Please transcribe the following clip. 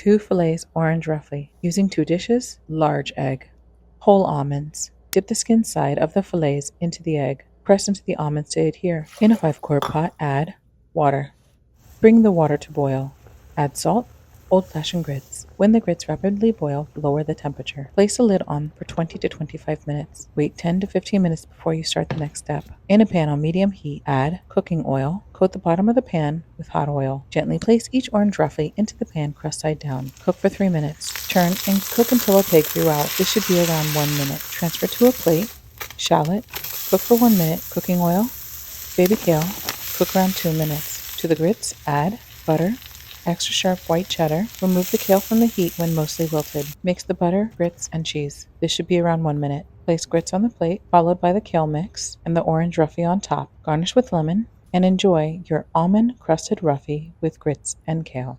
2 fillets orange roughly. Using 2 dishes, large egg. Whole almonds. Dip the skin side of the fillets into the egg. Press into the almonds to adhere. In a 5-quart pot, add water. Bring the water to boil. Add salt, old-fashioned grits. When the grits rapidly boil, lower the temperature. Place a lid on for 20 to 25 minutes. Wait 10 to 15 minutes before you start the next step. In a pan on medium heat, add cooking oil. Coat the bottom of the pan with hot oil. Gently place each orange roughly into the pan crust side down. Cook for 3 minutes. Turn and cook until opaque throughout. This should be around 1 minute. Transfer to a plate. Shallot. Cook for 1 minute. Cooking oil. Baby kale. Cook around 2 minutes. To the grits, add butter, extra sharp white cheddar. Remove the kale from the heat when mostly wilted. Mix the butter, grits, and cheese. This should be around 1 minute. Place grits on the plate, followed by the kale mix and the orange roughy on top. Garnish with lemon, and enjoy your almond crusted roughy with grits and kale.